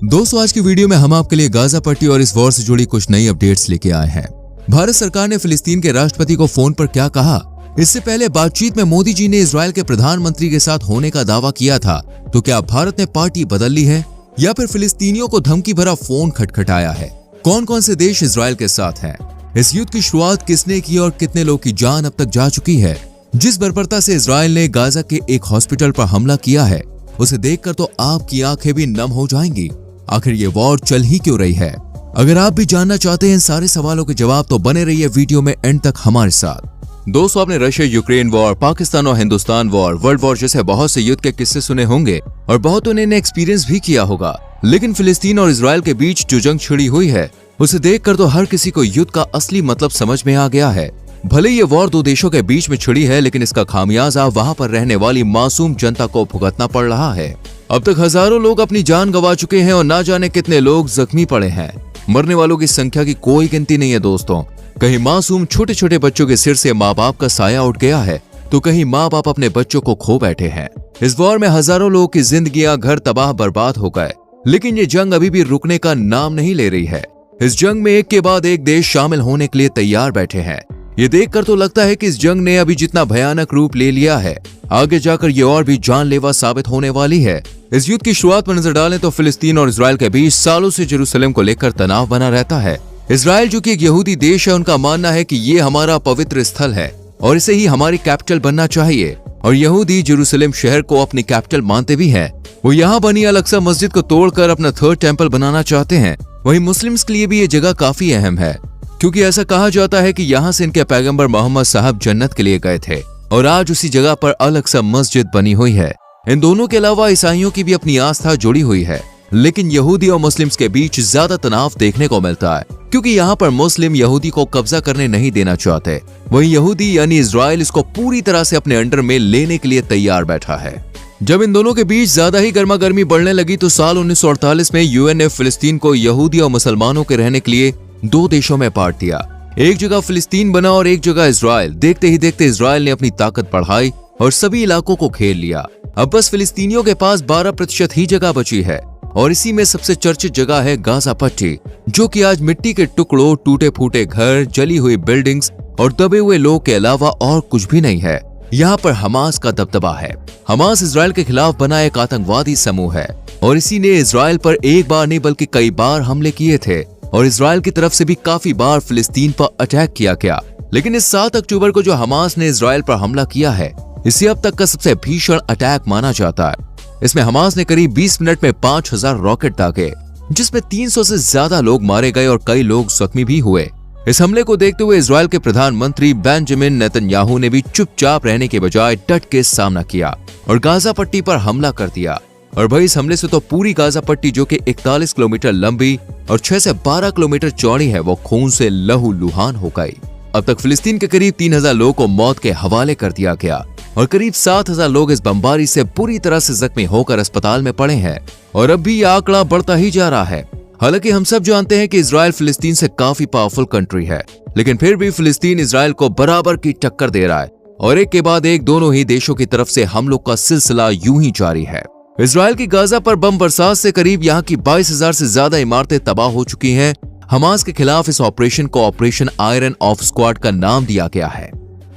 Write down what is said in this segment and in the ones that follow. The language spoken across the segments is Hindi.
दोस्तों, आज की वीडियो में हम आपके लिए गाजा पट्टी और इस वॉर से जुड़ी कुछ नई अपडेट्स लेके आए हैं। भारत सरकार ने फिलिस्तीन के राष्ट्रपति को फोन पर क्या कहा, इससे पहले बातचीत में मोदी जी ने इजराइल के प्रधानमंत्री के साथ होने का दावा किया था, तो क्या भारत ने पार्टी बदल ली है या फिर फिलिस्तीनियों को धमकी भरा फोन खटखटाया है? कौन कौन से देश इजराइल के साथ हैं? इस युद्ध की शुरुआत किसने की और कितने लोग की जान अब तक जा चुकी है? जिस बर्बरता से इजराइल ने गाजा के एक हॉस्पिटल पर हमला किया है, उसे देखकर तो आपकी आंखें भी नम हो जाएंगी। आखिर ये वॉर चल ही क्यों रही है? अगर आप भी जानना चाहते हैं इन सारे सवालों के जवाब, तो बने रहिए वीडियो में एंड तक हमारे साथ। दोस्तों, आपने रशिया यूक्रेन वॉर, पाकिस्तान और हिंदुस्तान वॉर, वर्ल्ड वॉर जैसे बहुत से युद्ध के किस्से सुने होंगे और बहुतों ने एक्सपीरियंस भी किया होगा। लेकिन फिलिस्तीन और इजराइल के बीच जो जंग छिड़ी हुई है, उसे देखकर तो हर किसी को युद्ध का असली मतलब समझ में आ गया है। भले ये वॉर दो देशों के बीच में छिड़ी है, लेकिन इसका खामियाजा वहां पर रहने वाली मासूम जनता को भुगतना पड़ रहा है। अब तक हजारों लोग अपनी जान गंवा चुके हैं और ना जाने कितने लोग जख्मी पड़े हैं। मरने वालों की संख्या की कोई गिनती नहीं है दोस्तों। कहीं मासूम छोटे छोटे बच्चों के सिर से माँ बाप का साया उठ गया है, तो कहीं माँ बाप अपने बच्चों को खो बैठे हैं। इस वॉर में हजारों लोगों की जिंदगियां, घर तबाह बर्बाद हो गए। लेकिन ये जंग अभी भी रुकने का नाम नहीं ले रही है। इस जंग में एक के बाद एक देश शामिल होने के लिए तैयार बैठे हैं। ये देखकर तो लगता है कि इस जंग ने अभी जितना भयानक रूप ले लिया है, आगे जाकर ये और भी जानलेवा साबित होने वाली है। इस युद्ध की शुरुआत पर नजर डालें तो फिलिस्तीन और इजराइल के बीच सालों से जेरूसलम को लेकर तनाव बना रहता है। इजराइल, जो कि एक यहूदी देश है, उनका मानना है कि ये हमारा पवित्र स्थल है और इसे ही हमारी कैपिटल बनना चाहिए। और यहूदी जेरूसलम शहर को अपनी कैपिटल मानते भी हैं। वो यहाँ बनी अल-अक्सा मस्जिद को तोड़कर अपना थर्ड टेम्पल बनाना चाहते हैं। वहीं मुस्लिम्स के लिए भी ये जगह काफी अहम है, क्योंकि ऐसा कहा जाता है कि यहाँ से इनके पैगंबर मोहम्मद साहब जन्नत के लिए गए थे और आज उसी जगह पर अल-अक्सा मस्जिद बनी हुई है। इन दोनों के अलावा ईसाइयों की भी अपनी आस्था जुड़ी हुई है, लेकिन यहूदी और मुस्लिम्स के बीच ज्यादा तनाव देखने को मिलता है, क्योंकि यहाँ पर मुस्लिम यहूदी को कब्जा करने नहीं देना चाहते। वहीं यहूदी यानी इजराइल इसको पूरी तरह से अपने अंडर में लेने के लिए तैयार बैठा है। जब इन दोनों के बीच ज्यादा ही गर्मा गर्मी बढ़ने लगी, तो साल 1948 में यूएन ने फिलिस्तीन को यहूदी और मुसलमानों के रहने के लिए दो देशों में बांट दिया। एक जगह फिलिस्तीन बना और एक जगह इजराइल। देखते ही देखते इजराइल ने अपनी ताकत बढ़ाई और सभी इलाकों को घेर लिया। अब बस फिलिस्तीनियों के पास 12% ही जगह बची है और इसी में सबसे चर्चित जगह है गाजा पट्टी, जो कि आज मिट्टी के टुकड़ों, टूटे फूटे घर, जली हुई बिल्डिंग्स और दबे हुए लोग के अलावा और कुछ भी नहीं है। यहाँ पर हमास का दबदबा है। हमास इजराइल के खिलाफ बना एक आतंकवादी समूह है और इसी ने इजराइल पर एक बार नहीं बल्कि कई बार हमले किए थे और इजराइल की तरफ से भी काफी बार फिलिस्तीन पर अटैक किया गया। लेकिन इस 7 अक्टूबर को जो हमास ने इजराइल पर हमला किया है, इसे अब तक का सबसे भीषण अटैक माना जाता है। इसमें हमास ने करीब 20 मिनट में 5000 रॉकेट दागे, जिसमें 300 से ज्यादा लोग मारे गए और कई लोग जख्मी भी हुए। इस हमले को देखते हुए इजराइल के प्रधानमंत्री बेंजामिन नेतन्याहू ने भी चुपचाप रहने के बजाय डट के सामना किया और गाजा पट्टी पर हमला कर दिया। और भाई, इस हमले से तो पूरी गाजा पट्टी, जो कि 41 किलोमीटर लंबी और 6 से 12 किलोमीटर चौड़ी है, वो खून से लहूलुहान हो गई। अब तक फिलिस्तीन के करीब 3000 लोगों को मौत के हवाले कर दिया गया और करीब 7000 लोग इस बमबारी से पूरी तरह से जख्मी होकर अस्पताल में पड़े हैं और अब भी ये आंकड़ा बढ़ता ही जा रहा है। हालांकि हम सब जानते हैं कि इजराइल फिलिस्तीन से काफी पावरफुल कंट्री है, लेकिन फिर भी फिलिस्तीन इजराइल को बराबर की टक्कर दे रहा है और एक के बाद एक दोनों ही देशों की तरफ से हमलों का सिलसिला यूं ही जारी है। इजराइल की गाजा पर बम बरसात से करीब यहाँ की 22,000 से ज्यादा इमारतें तबाह हो चुकी हैं। हमास के खिलाफ इस ऑपरेशन को ऑपरेशन आयरन ऑफ स्क्वाड का नाम दिया गया है।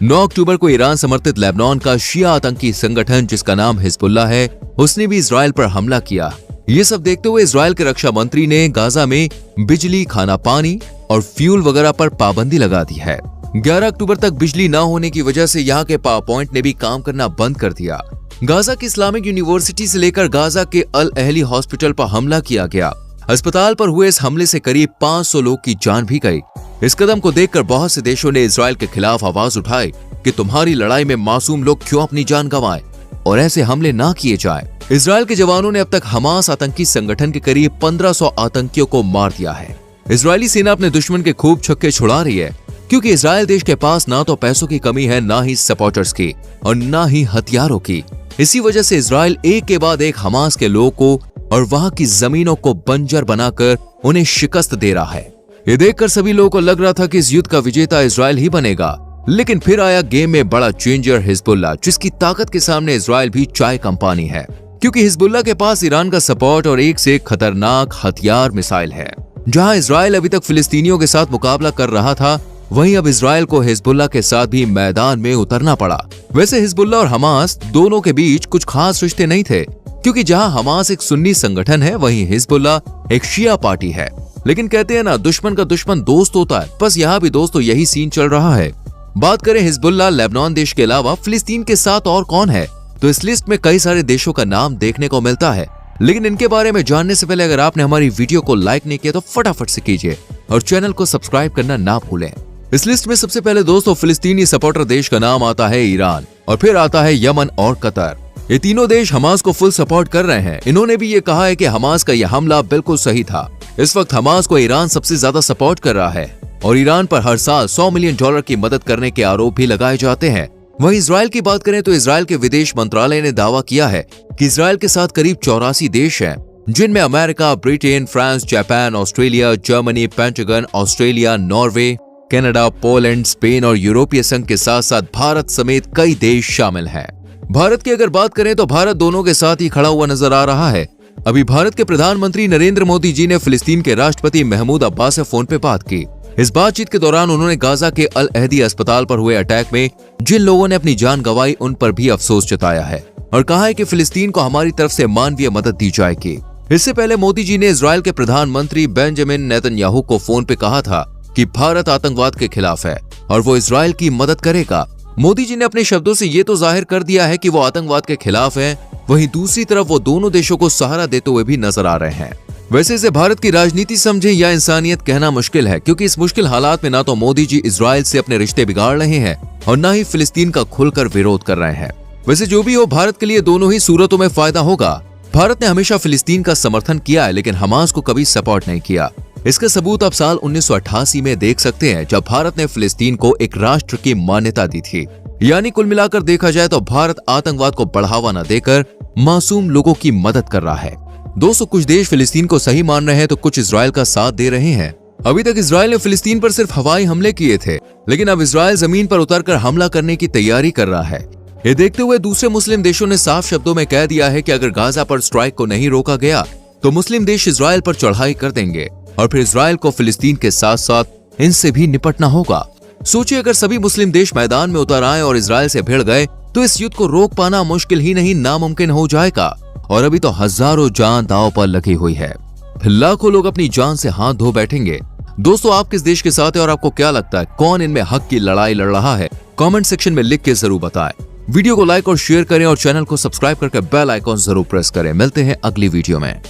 9 अक्टूबर को ईरान समर्थित लेबनान का शिया आतंकी संगठन, जिसका नाम हिजबुल्लाह है, उसने भी इजराइल पर हमला किया। ये सब देखते हुए इजराइल के रक्षा मंत्री ने गाजा में बिजली, खाना पानी और फ्यूल वगैरह पर पाबंदी लगा दी है। 11 अक्टूबर तक बिजली न होने की वजह से यहाँ के पावर पॉइंट ने भी काम करना बंद कर दिया। गाजा की इस्लामिक यूनिवर्सिटी से लेकर गाजा के अल अहली हॉस्पिटल पर हमला किया गया। अस्पताल पर हुए इस हमले से करीब 500 लोग की जान भी गई। इस कदम को देखकर बहुत से देशों ने इजराइल के खिलाफ आवाज उठाई कि तुम्हारी लड़ाई में मासूम लोग क्यों अपनी जान गंवाएं और ऐसे हमले ना किए जाए। इजराइल के जवानों ने अब तक हमास आतंकी संगठन के करीब 1500 आतंकियों को मार दिया है। इजरायली सेना अपने दुश्मन के खूब छक्के छुड़ा रही है, क्योंकि इजराइल देश के पास ना तो पैसों की कमी है, ना ही सपोर्टर्स की और ना ही हथियारों की। इसी वजह से इजराइल एक के बाद एक हमास के लोगों को और वहां की जमीनों को बंजर बनाकर उन्हें शिकस्त दे रहा है। ये देखकर सभी लोगों को लग रहा था कि इस युद्ध का विजेता इजराइल ही बनेगा, लेकिन फिर आया गेम में बड़ा चेंजर हिजबुल्लाह, जिसकी ताकत के सामने इजराइल भी चाय कम पानी है। क्योंकि हिजबुल्लाह के पास ईरान का सपोर्ट और एक से एक खतरनाक हथियार मिसाइल है। जहां इजराइल अभी तक फिलिस्तीनियों के साथ मुकाबला कर रहा था, वहीं अब इजराइल को हिजबुल्लाह के साथ भी मैदान में उतरना पड़ा। वैसे हिजबुल्लाह और हमास दोनों के बीच कुछ खास रिश्ते नहीं थे, क्योंकि जहां हमास एक सुन्नी संगठन है, वहीं हिजबुल्लाह एक शिया पार्टी है। लेकिन कहते हैं ना, दुश्मन का दुश्मन दोस्त होता है। बस यहाँ भी दोस्तों यही सीन चल रहा है। बात करें हिजबुल्लाह लेबनान देश के अलावा फिलिस्तीन के साथ और कौन है, तो इस लिस्ट में कई सारे देशों का नाम देखने को मिलता है। लेकिन इनके बारे में जानने से पहले अगर आपने हमारी वीडियो को लाइक नहीं किया तो फटाफट से कीजिए और चैनल को सब्सक्राइब करना ना भूलें। इस लिस्ट में सबसे पहले दोस्तों फिलिस्तीनी सपोर्टर देश का नाम आता है ईरान, और फिर आता है यमन और कतर। ये तीनों देश हमास को फुल सपोर्ट कर रहे हैं। इन्होंने भी ये कहा है कि हमास का यह हमला बिल्कुल सही था। इस वक्त हमास को ईरान सबसे ज्यादा सपोर्ट कर रहा है और ईरान पर हर साल $100 मिलियन की मदद करने के आरोप भी लगाए जाते हैं। वहीं इजराइल की बात करें तो इजराइल के विदेश मंत्रालय ने दावा किया है कि इजराइल के साथ करीब 84 देश हैं, जिनमें America, Britain, France, Japan, Australia, Germany, pentagon, Australia, Norway, Canada, Poland, Spain और यूरोपीय संघ के साथ साथ भारत समेत कई देश शामिल हैं। भारत की अगर बात करें तो भारत दोनों के साथ ही खड़ा हुआ नजर आ रहा है। अभी भारत के प्रधानमंत्री नरेंद्र मोदी जी ने फिलिस्तीन के राष्ट्रपति महमूद अब्बास से फोन पे बात की। इस बातचीत के दौरान उन्होंने गाजा के अल अहदी अस्पताल पर हुए अटैक में जिन लोगों ने अपनी जान गंवाई, उन पर भी अफसोस जताया है और कहा है कि फिलिस्तीन को हमारी तरफ से मानवीय मदद दी जाएगी। इससे पहले मोदी जी ने इजराइल के प्रधानमंत्री बेंजामिन नेतन्याहू को फोन पे कहा था कि भारत आतंकवाद के खिलाफ है और वो इजराइल की मदद करेगा। मोदी जी ने अपने शब्दों से ये तो जाहिर कर दिया है कि वो आतंकवाद के खिलाफ हैं, वहीं दूसरी तरफ वो दोनों देशों को सहारा देते हुए भी नजर आ रहे हैं। वैसे इसे भारत की राजनीति समझे या इंसानियत कहना मुश्किल है, क्योंकि इस मुश्किल हालात में ना तो मोदी जी इजराइल से अपने रिश्ते बिगाड़ रहे हैं और न ही फिलिस्तीन का खुलकर विरोध कर रहे हैं। वैसे जो भी हो, भारत के लिए दोनों ही सूरतों में फायदा होगा। भारत ने हमेशा फिलिस्तीन का समर्थन किया है, लेकिन हमास को कभी सपोर्ट नहीं किया। इसका सबूत आप साल 1988 में देख सकते हैं, जब भारत ने फिलिस्तीन को एक राष्ट्र की मान्यता दी थी। यानी कुल मिलाकर देखा जाए तो भारत आतंकवाद को बढ़ावा न देकर मासूम लोगों की मदद कर रहा है। दोस्तों, कुछ देश फिलिस्तीन को सही मान रहे हैं तो कुछ इजराइल का साथ दे रहे हैं। अभी तक इजराइल ने फिलिस्तीन पर सिर्फ हवाई हमले किए थे, लेकिन अब इजराइल जमीन पर उतरकर हमला करने की तैयारी कर रहा है। ये देखते हुए दूसरे मुस्लिम देशों ने साफ शब्दों में कह दिया है कि अगर गाजा पर स्ट्राइक को नहीं रोका गया तो मुस्लिम देश इजराइल पर चढ़ाई कर देंगे और फिर इजराइल को फिलिस्तीन के साथ साथ इनसे भी निपटना होगा। सोचिए, अगर सभी मुस्लिम देश मैदान में उतर आए और इजराइल से भिड़ गए तो इस युद्ध को रोक पाना मुश्किल ही नहीं, नामुमकिन हो जाएगा। और अभी तो हजारों जान दांव पर लगी हुई है, फिर लाखों लोग अपनी जान से हाथ धो बैठेंगे। दोस्तों, आप किस देश के साथ है और आपको क्या लगता है कौन इनमें हक की लड़ाई लड़ रहा है? कमेंट सेक्शन में लिख के जरूर बताएं। वीडियो को लाइक और शेयर करें और चैनल को सब्सक्राइब करके बेल आइकॉन जरूर प्रेस करें। मिलते हैं अगली वीडियो में।